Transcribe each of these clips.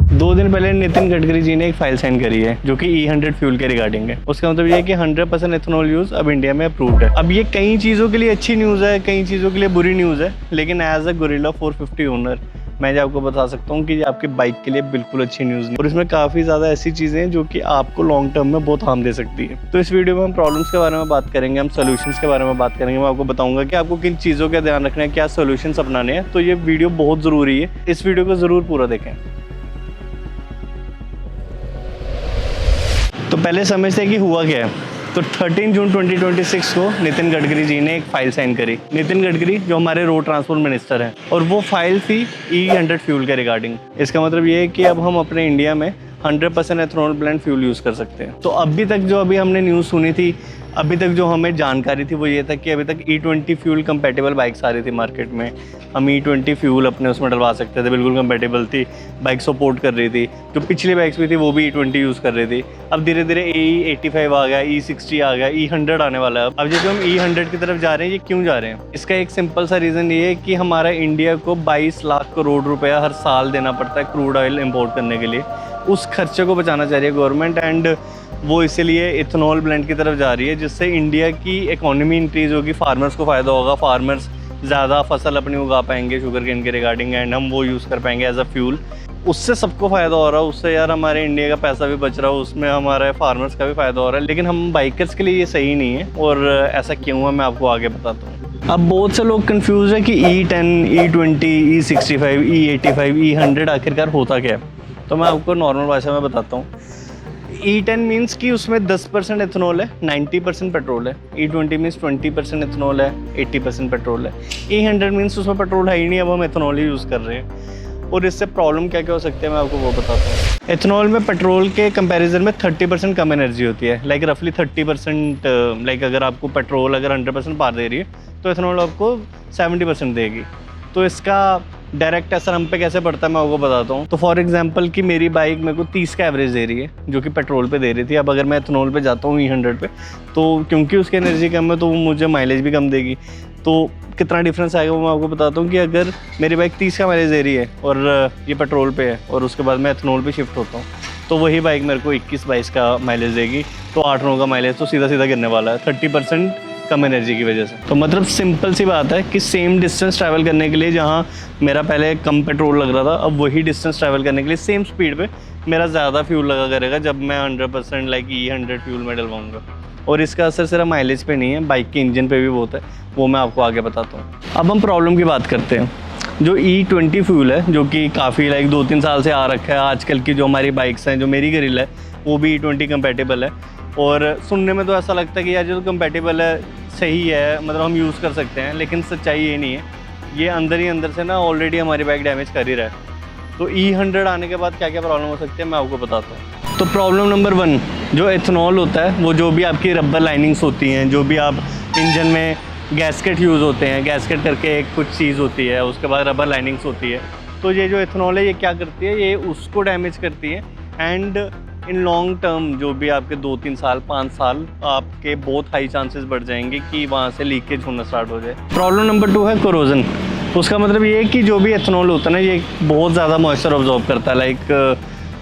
2 दिन पहले नितिन गडकरी जी ने एक फाइल साइन करी है जो कि E100 फ्यूल के रिगार्डिंग है। उसका मतलब ये है कि 100% एथेनॉल यूज अब इंडिया में अप्रूव्ड है। अब ये कई चीज़ों के लिए अच्छी न्यूज़ है, कई चीज़ों के लिए बुरी न्यूज़ है, लेकिन एज अ गोरिल्ला 450 ओनर मैं आपको बता सकता हूँ कि ये आपके बाइक के लिए बिल्कुल अच्छी न्यूज़ नहीं। और इसमें काफ़ी ज़्यादा ऐसी चीज़ें हैं जो कि आपको लॉन्ग टर्म में बहुत हार्म दे सकती है। तो इस वीडियो में हम प्रॉब्लम्स के बारे में बात करेंगे, हम सोल्यूशंस के बारे में बात करेंगे। मैं आपको बताऊंगा कि आपको किन चीज़ों का ध्यान रखना है, क्या सोल्यूशंस अपनाने हैं। तो ये वीडियो बहुत ज़रूरी है, इस वीडियो को ज़रूर पूरा देखें। तो पहले समझते हैं कि हुआ क्या है। तो 13 जून 2026 को नितिन गडकरी जी ने एक फाइल साइन करी। नितिन गडकरी जो हमारे रोड ट्रांसपोर्ट मिनिस्टर हैं, और वो फाइल थी E100 फ्यूल के रिगार्डिंग। इसका मतलब ये है कि अब हम अपने इंडिया में 100% एथेनॉल ब्लेंड फ्यूल यूज़ कर सकते हैं। तो अभी तक जो हमने न्यूज़ सुनी थी, अभी तक जो हमें जानकारी थी वो ये था कि अभी तक E20 फ्यूल कंपैटिबल बाइक्स आ रही थी मार्केट में। हम E20 फ्यूल अपने उसमें डलवा सकते थे, बिल्कुल कंपैटिबल थी, बाइक सपोर्ट कर रही थी। जो पिछली बाइक्स भी थी वो भी E20 यूज़ कर रही थी। अब धीरे धीरे E85 आ गया, E60 आ गया, E100 आने वाला है। अब जैसे हम E100 की तरफ जा रहे हैं, ये क्यों जा रहे हैं? इसका एक सिंपल सा रीज़न ये है कि हमारा इंडिया को 22 लाख करोड़ रुपया हर साल देना पड़ता है क्रूड ऑयल इम्पोर्ट करने के लिए। उस खर्चे को बचाना चाह रही है गवर्नमेंट, एंड वो इसीलिए इथेनॉल ब्लेंड की तरफ जा रही है, जिससे इंडिया की इकोनॉमी इंक्रीज़ होगी, फार्मर्स को फ़ायदा होगा, फार्मर्स ज़्यादा फसल अपनी उगा पाएंगे शुगर केन के रिगार्डिंग, एंड हम वो यूज़ कर पाएंगे एज अ फ्यूल। उससे सबको फ़ायदा हो रहा है, उससे यार हमारे इंडिया का पैसा भी बच रहा है, उसमें हमारे फार्मर्स का भी फ़ायदा हो रहा है। लेकिन हम बाइकर्स के लिए ये सही नहीं है, और ऐसा क्यों है मैं आपको आगे बताता हूँ। अब बहुत से लोग कंफ्यूज है कि E10, E20, E65, E85, E100 आखिरकार होता क्या है। तो मैं आपको नॉर्मल भाषा में बताता हूँ। E10 मीन्स कि उसमें 10% एथेनॉल है, 90% पेट्रोल है। E20 मीन्स 20% एथेनॉल है, 80% पेट्रोल है। E100 मीन्स उसमें पेट्रोल है ही नहीं, अब हम एथेनॉल ही यूज़ कर रहे हैं। और इससे प्रॉब्लम क्या क्या हो सकती है मैं आपको वो बताता हूँ। एथेनॉल में पेट्रोल के कंपैरिजन में 30% कम एनर्जी होती है, लाइक रफली 30%। लाइक अगर आपको पेट्रोल अगर 100% पार दे रही है तो एथेनॉल आपको 70% देगी। तो इसका डायरेक्ट असर हम पे कैसे पड़ता है मैं आपको बताता हूँ। तो फॉर एग्जांपल कि मेरी बाइक मेरे को 30 का एवरेज दे रही है जो कि पेट्रोल पे दे रही थी। अब अगर मैं एथेनॉल पे जाता हूँ E100 पे, तो क्योंकि उसकी एनर्जी कम है तो वो मुझे माइलेज भी कम देगी। तो कितना डिफरेंस आएगा वो मैं आपको बताता हूँ कि अगर मेरी बाइक 30 का माइलेज दे रही है और ये पेट्रोल पे है, और उसके बाद मैं एथेनॉल पे शिफ्ट होता हूँ, तो वही बाइक मेरे को 21-22 का माइलेज देगी। तो 8-9 का माइलेज तो सीधा सीधा गिरने वाला है 30% कम एनर्जी की वजह से। तो मतलब सिंपल सी बात है कि सेम डिस्टेंस ट्रैवल करने के लिए जहाँ मेरा पहले कम पेट्रोल लग रहा था, अब वही डिस्टेंस ट्रैवल करने के लिए सेम स्पीड पे मेरा ज़्यादा फ्यूल लगा करेगा जब मैं 100% लाइक E100 फ्यूल में डलवाऊँगा। और इसका असर सिर्फ माइलेज पे नहीं है, बाइक के इंजन पे भी बहुत है, वो मैं आपको आगे बताता हूँ। अब हम प्रॉब्लम की बात करते हैं। जो E20 फ्यूल है जो कि काफ़ी लाइक 2-3 साल से आ रखा है, आजकल की जो हमारी बाइक्स हैं, जो मेरी गोरिल्ला है वो भी E20 कंपैटिबल है। और सुनने में तो ऐसा लगता है कि यार जो कंपैटिबल है सही है, मतलब हम यूज़ कर सकते हैं, लेकिन सच्चाई ये नहीं है। ये अंदर ही अंदर से ना ऑलरेडी हमारी बाइक डैमेज कर ही रहा है। तो E100 आने के बाद क्या क्या प्रॉब्लम हो सकती है मैं आपको बताता हूँ। तो प्रॉब्लम नंबर 1, जो एथेनॉल होता है वो जो भी आपकी रबर लाइनिंग्स होती हैं, जो भी आप इंजन में गैस्केट यूज़ होते हैं, गैस्केट करके एक कुछ चीज़ होती है, उसके बाद रबर लाइनिंग्स होती है। तो ये जो एथेनॉल है ये क्या करती है, ये उसको डैमेज करती है, एंड इन लॉन्ग टर्म जो भी आपके 2-3 साल 5 साल आपके बहुत हाई चांसेस बढ़ जाएंगे कि वहाँ से लीकेज होना स्टार्ट हो जाए। प्रॉब्लम नंबर 2 है कोरोजन। उसका मतलब ये है कि जो भी एथेनॉल होता है ना, ये बहुत ज़्यादा मॉइस्चर ऑब्जॉर्व करता है। लाइक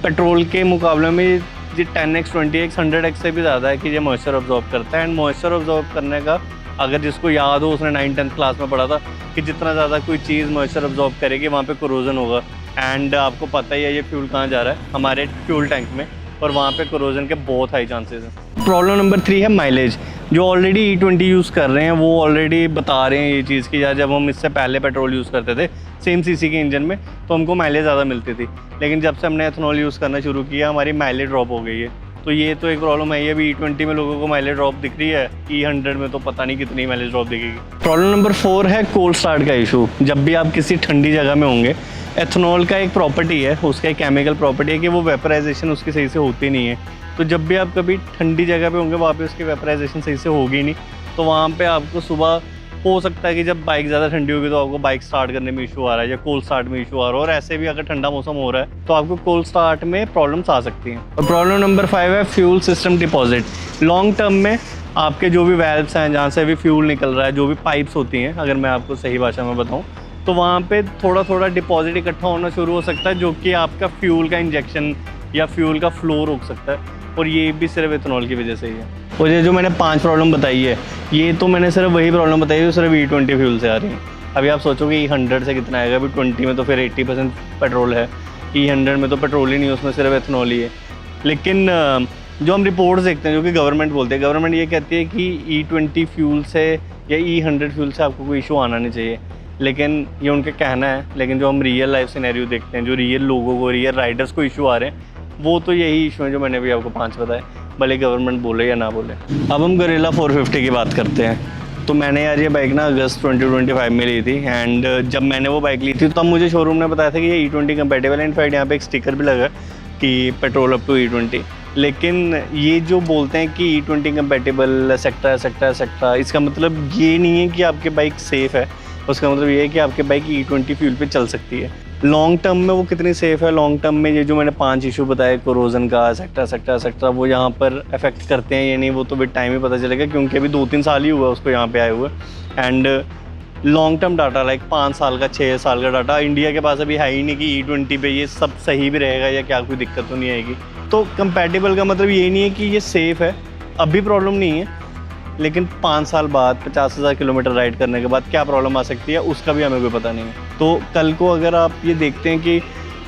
पेट्रोल के मुकाबले में ये 10x, 20x, 100x से भी ज़्यादा है कि ये मॉइस्चर ऑब्जॉर्व करता है। एंड मॉइस्चर ऑब्जॉर्व करने का अगर जिसको याद हो, उसने 9th-10th क्लास में पढ़ा था कि जितना ज़्यादा कोई चीज़ मॉइस्चर ऑब्जॉर्व करेगी वहाँ पे कोरोजन होगा। एंड आपको पता ही है ये फ्यूल कहाँ जा रहा है, हमारे फ्यूल टैंक में, और वहाँ पे कोरोजन के बहुत हाई चांसेस हैं। प्रॉब्लम नंबर 3 है माइलेज। जो ऑलरेडी E20 यूज़ कर रहे हैं वो ऑलरेडी बता रहे हैं ये चीज़ कि यार जब हम इससे पहले पेट्रोल यूज़ करते थे सेम सीसी के इंजन में तो हमको माइलेज ज़्यादा मिलती थी, लेकिन जब से हमने एथेनॉल यूज़ करना शुरू किया हमारी माइलेज ड्रॉप हो गई है। तो ये तो एक प्रॉब्लम है। अभी E20 में लोगों को माइलेज ड्रॉप दिख रही है, E100 में तो पता नहीं कितनी माइलेज ड्रॉप दिखेगी। प्रॉब्लम नंबर 4 है कोल्ड स्टार्ट का इशू। जब भी आप किसी ठंडी जगह में होंगे, एथेनॉल का एक प्रॉपर्टी है, उसका एक केमिकल प्रॉपर्टी है कि वो वेपराइजेशन उसकी सही से होती नहीं है। तो जब भी आप कभी ठंडी जगह पे होंगे वहाँ पे उसकी वेपराइजेशन सही से होगी नहीं, तो वहाँ पे आपको सुबह हो सकता है कि जब बाइक ज़्यादा ठंडी होगी तो आपको बाइक स्टार्ट करने में इशू आ रहा है, या कोल्ड स्टार्ट में इशू आ रहा है। और ऐसे भी अगर ठंडा मौसम हो रहा है तो आपको कोल्ड स्टार्ट में प्रॉब्लम्स आ सकती हैं। और प्रॉब्लम नंबर 5 है fuel system deposit. Long term में आपके जो भी वैल्व्स हैं, जहाँ से भी फ्यूल निकल रहा है, जो भी पाइप्स होती हैं, अगर मैं आपको सही भाषा में बताऊँ तो वहाँ पे थोड़ा थोड़ा डिपॉजिट इकट्ठा होना शुरू हो सकता है, जो कि आपका फ्यूल का इंजेक्शन या फ्यूल का फ्लो रोक सकता है। और ये भी सिर्फ इथेनॉल की वजह से ही है। और ये जो मैंने 5 प्रॉब्लम बताई है, ये तो मैंने सिर्फ वही प्रॉब्लम बताई है जो सिर्फ E20 फ्यूल से आ रही है। अभी आप सोचोगे E100 से कितना आएगा, अभी 20 में तो फिर 80% पेट्रोल है, E100 में तो पेट्रोल ही नहीं है, उसमें सिर्फ इथेनॉल ही है। लेकिन जो हम रिपोर्ट्स देखते हैं, जो कि गवर्नमेंट बोलते हैं, गवर्नमेंट ये कहती है कि E20 फ्यूल से या E100 फ्यूल से आपको कोई इशू आना नहीं चाहिए, लेकिन ये उनका कहना है। लेकिन जो हम रियल लाइफ सिनेरियो देखते हैं, जो रियल लोगों को, रियल राइडर्स को इशू आ रहे हैं, वो तो यही इशू है जो मैंने भी आपको 5 बताए, भले गवर्नमेंट बोले या ना बोले। अब हम गरेला 450 की बात करते हैं। तो मैंने यार ये बाइक ना अगस्त 2025 में ली थी, एंड जब मैंने वो बाइक ली थी तब मुझे शोरूम ने बताया था कि ये E20 कंपेटेबल है। इनफैक्ट यहाँ पे एक स्टिकर भी लगा कि पेट्रोल अप टू E20। लेकिन ये जो बोलते हैं कि E20 कंपेटेबल एक्सेट्रा, इसका मतलब ये नहीं है कि आपकी बाइक सेफ़ है। उसका मतलब ये है कि आपकी बाइक E20 फ्यूल पे चल सकती है। लॉन्ग टर्म में वो कितनी सेफ़ है, लॉन्ग टर्म में ये जो मैंने 5 इशू बताए, कोरोजन का एक्सेट्रा, वो यहाँ पर अफेक्ट करते हैं या नहीं, वो तो विद टाइम ही पता चलेगा, क्योंकि अभी 2-3 साल ही हुआ उसको यहाँ पे आए हुए। And long term data like 5 साल का, 6 साल का डाटा इंडिया के पास अभी है ही नहीं कि E20 पे ये सब सही भी रहेगा या क्या कोई दिक्कत तो नहीं आएगी। तो कंपैटिबल का मतलब ये नहीं है कि ये सेफ़ है, अभी प्रॉब्लम नहीं है, लेकिन 5 साल बाद 50,000 किलोमीटर राइड करने के बाद क्या प्रॉब्लम आ सकती है उसका भी हमें कोई पता नहीं है। तो कल को अगर आप ये देखते हैं कि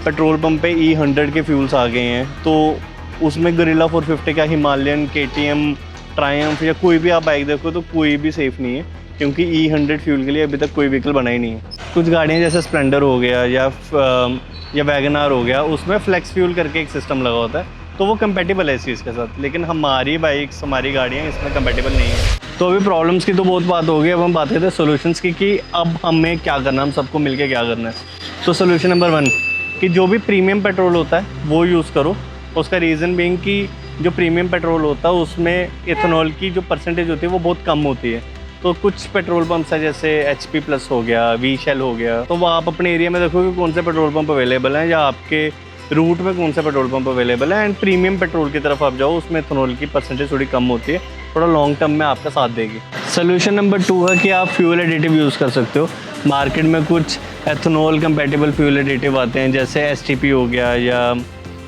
पेट्रोल पंप पे E100 के फ्यूल्स आ गए हैं, तो उसमें गरेला 450 का, हिमालयन, KTM, ट्रायम्फ या कोई भी आप बाइक देखो तो कोई भी सेफ़ नहीं है, क्योंकि E100 फ्यूल के लिए अभी तक कोई व्हीकल बना ही नहीं है। कुछ गाड़ियाँ जैसे स्प्लेंडर हो गया या वैगनार हो गया, उसमें फ्लेक्स फ्यूल करके एक सिस्टम लगा होता है, तो वो कंपेटेबल है इस चीज़ के साथ। लेकिन हमारी बाइक्स, हमारी गाड़ियाँ इसमें कंपेटेबल नहीं है। तो अभी प्रॉब्लम्स की तो बहुत बात हो गई, अब हम बात करते हैं सोल्यूशंस की कि अब हमें क्या करना है, हम सबको मिलके क्या करना है। तो सोल्यूशन नंबर 1 कि जो भी प्रीमियम पेट्रोल होता है वो यूज़ करो। उसका रीज़न बीइंग कि जो प्रीमियम पेट्रोल होता है उसमें इथेनॉल की जो परसेंटेज होती है वो बहुत कम होती है। तो कुछ पेट्रोल पंप्स है जैसे HP प्लस हो गया, वी शेल हो गया, तो वो आप अपने एरिया में देखोगे कौन से पेट्रोल पंप अवेलेबल हैं या आपके रूट में कौन सा पेट्रोल पंप अवेलेबल है। एंड प्रीमियम पेट्रोल की तरफ आप जाओ, उसमें इथेनॉल की परसेंटेज थोड़ी कम होती है, थोड़ा लॉन्ग टर्म में आपका साथ देगी। सोल्यूशन नंबर 2 है कि आप फ्यूल एडिटिव यूज़ कर सकते हो। मार्केट में कुछ एथेनॉल कंपेटेबल फ्यूल एडिटिव आते हैं, जैसे STP हो गया या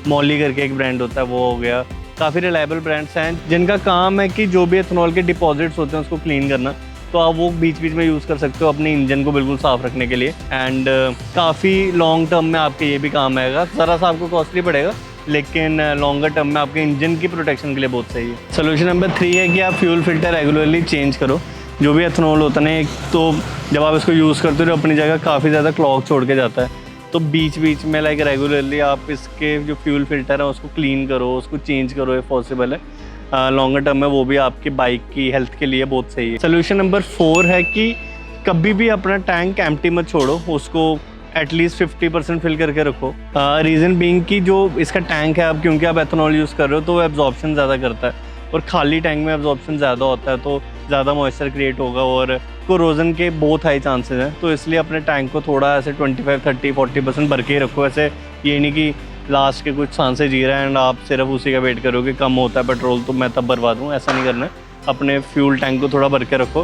मॉली करके एक ब्रांड होता है वो हो गया। काफ़ी रिलायबल ब्रांड्स हैं जिनका काम है कि जो भी एथेनॉल के डिपॉजिट्स होते हैं उसको क्लीन करना। तो आप वो बीच बीच में यूज़ कर सकते हो अपने इंजन को बिल्कुल साफ़ रखने के लिए। एंड काफ़ी लॉन्ग टर्म में आपके ये भी काम आएगा। ज़रा सा आपको कॉस्टली पड़ेगा, लेकिन लॉन्गर टर्म में आपके इंजन की प्रोटेक्शन के लिए बहुत सही है। सोल्यूशन नंबर 3 है कि आप फ्यूल फिल्टर रेगुलरली चेंज करो। जो भी एथेनॉल होता है ना, एक तो जब आप इसको यूज़ करते हो तो अपनी जगह काफ़ी ज़्यादा क्लॉग छोड़ के जाता है, तो बीच बीच में लाइक रेगुलरली आप इसके जो फ्यूल फिल्टर है उसको क्लीन करो, उसको चेंज करो, ये पॉसिबल है। लॉन्गर टर्म में वो भी आपकी बाइक की हेल्थ के लिए बहुत सही है। सोल्यूशन नंबर 4 है कि कभी भी अपना टैंक एम्प्टी मत छोड़ो, उसको एटलीस्ट 50% फिल करके रखो। रीज़न बीइंग कि जो इसका टैंक है, अब क्योंकि आप एथेनॉल यूज़ कर रहे हो तो एब्जॉर्प्शन ज़्यादा करता है, और खाली टैंक में एब्जॉर्प्शन ज़्यादा होता है तो ज़्यादा मॉइस्चर क्रिएट होगा और कोरोजन के बहुत हाई चांसेस हैं। तो इसलिए अपने टैंक को थोड़ा ऐसे 25, 30, 40% भर के ही रखो। ऐसे ये नहीं कि लास्ट के कुछ सांसें जी रहे हैं एंड आप सिर्फ उसी का वेट करोगे कम होता है पेट्रोल तो मैं तब भरवा दूँ, ऐसा नहीं करना है। अपने फ्यूल टैंक को थोड़ा भर के रखो,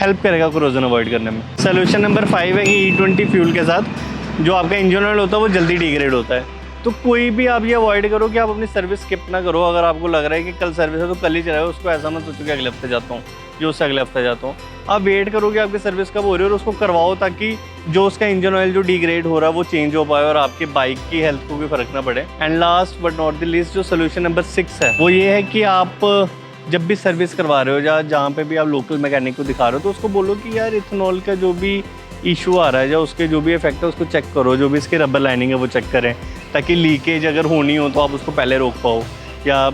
हेल्प करेगा कोरोजन अवॉइड करने में। सोल्यूशन नंबर 5 है कि E20 फ्यूल के साथ जो आपका इंजन ऑयल होता है वो जल्दी डिग्रेड होता है। तो कोई भी आप ये अवॉइड करो कि आप अपनी सर्विस स्किप ना करो। अगर आपको लग रहा है कि कल सर्विस है तो कल ही चलाओ, उसको ऐसा मत सोचो कि अगले हफ्ते जाता हूँ, जो उससे अगले हफ्ते जाता हूँ। आप वेट करो कि आपकी सर्विस कब हो रही है और उसको करवाओ, ताकि जो उसका इंजन ऑयल जो डिग्रेड हो रहा है वो चेंज हो पाए और आपकी बाइक की हेल्थ को भी फर्क ना पड़े। And last but not the least जो सोल्यूशन नंबर 6 है वो ये है कि आप जब भी सर्विस करवा रहे हो या जहाँ पे भी आप लोकल मैकेनिक को दिखा रहे हो तो उसको बोलो कि यार इथेनॉल का जो भी इशू आ रहा है या उसके जो भी इफेक्ट है उसको चेक करो, जो भी इसकी रबर लाइनिंग है वो चेक करें, ताकि लीकेज अगर होनी हो तो आप उसको पहले रोक पाओ। या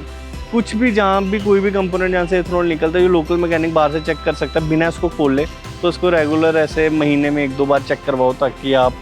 कुछ भी जहाँ भी कोई भी कंपोनेंट जहाँ से इथेनॉल निकलता है जो लोकल मैकेनिक बाहर से चेक कर सकता है बिना इसको खोले, तो उसको रेगुलर ऐसे महीने में 1-2 बार चेक करवाओ, ताकि आप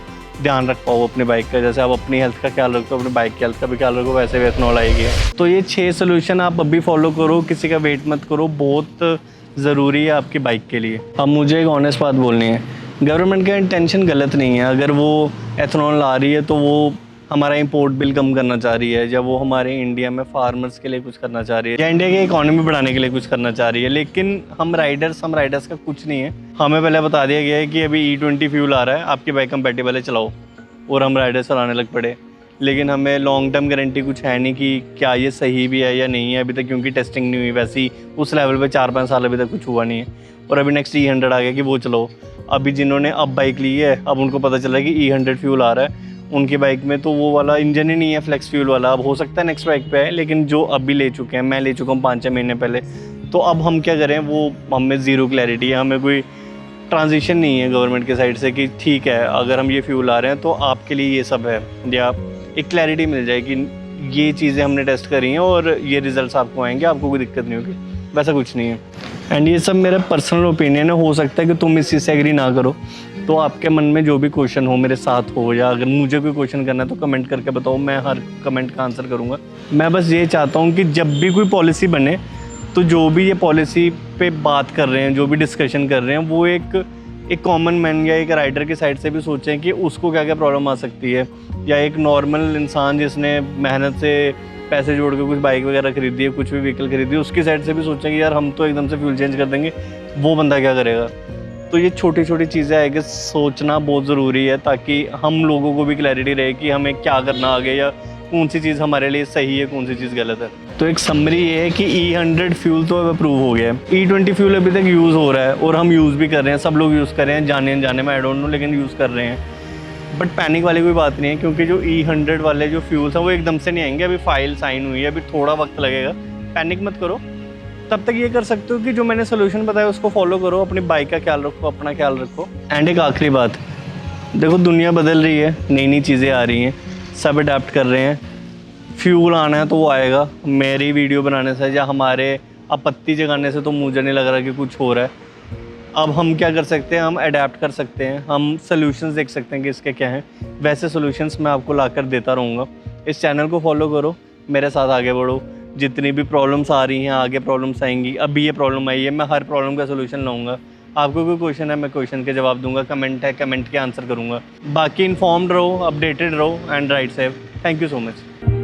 ध्यान रख पाओ अपनी बाइक का। जैसे आप अपनी हेल्थ का ख्याल रखते हो, अपनी बाइक की हेल्थ का भी ख्याल रखो, वैसे भी इथेनॉल आएगी। तो ये 6 सोल्यूशन आप अभी फॉलो करो, किसी का वेट मत करो, बहुत ज़रूरी है आपकी बाइक के लिए। अब मुझे एक ऑनेस्ट बात बोलनी है, गवर्नमेंट का इंटेंशन गलत नहीं है। अगर वो एथेनॉल ला रही है तो वो हमारा इंपोर्ट बिल कम करना चाह रही है, या वो हमारे इंडिया में फार्मर्स के लिए कुछ करना चाह रही है, या इंडिया की इकोनॉमी बढ़ाने के लिए कुछ करना चाह रही है। लेकिन हम राइडर्स का कुछ नहीं है। हमें पहले बता दिया गया है कि अभी E20 फ्यूल आ रहा है, आपकी बाइक कंपैटिबल है, चलाओ, और हम राइडर्स चलाने लग पड़े। लेकिन हमें लॉन्ग टर्म गारंटी कुछ है नहीं कि क्या ये सही भी है या नहीं है अभी तक, क्योंकि टेस्टिंग नहीं हुई वैसी उस लेवल पे 4-5 साल अभी तक कुछ हुआ नहीं है। और अभी नेक्स्ट E100 आ गया कि वो चलो। अभी जिन्होंने अब बाइक ली है, अब उनको पता चला है कि E100 फ्यूल आ रहा है उनकी बाइक में, तो वो वाला इंजन ही नहीं है फ्लेक्स फ्यूल वाला। अब हो सकता है नेक्स्ट बाइक पे है, लेकिन जो अभी ले चुके हैं, मैं ले चुका हूँ 5-6 महीने पहले, तो अब हम क्या करें, वो हमें ज़ीरो क्लैरिटी है, हमें कोई ट्रांजिशन नहीं है गवर्नमेंट के साइड से कि ठीक है अगर हम ये फ्यूल आ रहे हैं तो आपके लिए ये सब है, या एक क्लैरिटी मिल जाए कि ये चीज़ें हमने टेस्ट करी हैं और ये रिजल्ट्स आपको आएंगे, आपको कोई दिक्कत नहीं होगी। वैसा कुछ नहीं है। एंड ये सब मेरा पर्सनल ओपिनियन है, हो सकता है कि तुम इस चीज़ से एग्री ना करो। तो आपके मन में जो भी क्वेश्चन हो मेरे साथ हो, या अगर मुझे कोई क्वेश्चन करना है तो कमेंट करके बताओ, मैं हर कमेंट का आंसर करूँगा। मैं बस ये चाहता हूँ कि जब भी कोई पॉलिसी बने तो जो भी ये पॉलिसी पे बात कर रहे हैं, जो भी डिस्कशन कर रहे हैं, वो एक कॉमन मैन या एक राइडर की साइड से भी सोचें कि उसको क्या क्या प्रॉब्लम आ सकती है, या एक नॉर्मल इंसान जिसने मेहनत से पैसे जोड़ के कुछ बाइक वगैरह खरीदी है, कुछ भी व्हीकल खरीदी है, उसकी साइड से भी सोचें कि यार हम तो एकदम से फ्यूल चेंज कर देंगे, वो बंदा क्या करेगा। तो ये छोटी छोटी चीज़ें आएगी, सोचना बहुत ज़रूरी है, ताकि हम लोगों को भी क्लैरिटी रहे कि हमें क्या करना आगे, या कौन सी चीज़ हमारे लिए सही है, कौन सी चीज़ गलत है। तो एक समरी ये है कि E100 फ्यूल तो अब अप्रूव हो गया है, E20 फ्यूल अभी तक यूज़ हो रहा है और हम यूज़ भी कर रहे हैं, सब लोग यूज़ कर रहे हैं, जाने अनजाने में, आई डोंट नो, लेकिन यूज़ कर रहे हैं। बट पैनिक वाली कोई बात नहीं है, क्योंकि जो E100 वाले जो फ्यूल्स हैं वो एकदम से नहीं आएंगे, अभी फाइल साइन हुई है, अभी थोड़ा वक्त लगेगा, पैनिक मत करो। तब तक ये कर सकते हो कि जो मैंने सोल्यूशन बताया उसको फॉलो करो, अपनी बाइक का ख्याल रखो, अपना ख्याल रखो। एंड एक आखिरी बात, देखो दुनिया बदल रही है, नई नई चीज़ें आ रही हैं, सब अडेप्ट कर रहे हैं। फ्यूल आना है तो वो आएगा, मेरी वीडियो बनाने से या हमारे आपत्ति जगाने से तो मुझे नहीं लग रहा कि कुछ हो रहा है। अब हम क्या कर सकते हैं, हम अडेप्ट कर सकते हैं, हम सॉल्यूशंस देख सकते हैं कि इसके क्या हैं। वैसे सॉल्यूशंस मैं आपको लाकर देता रहूँगा। इस चैनल को फॉलो करो, मेरे साथ आगे बढ़ो। जितनी भी प्रॉब्लम्स आ रही हैं, आगे प्रॉब्लम्स आएंगी, अभी ये प्रॉब्लम आई है, मैं हर प्रॉब्लम का सॉल्यूशन लाऊंगा। आपको कोई क्वेश्चन है, मैं क्वेश्चन के जवाब दूंगा, कमेंट है, कमेंट के आंसर करूंगा। बाकी इन्फॉर्म्ड रहो, अपडेटेड रहो, and ride safe. Thank you so much.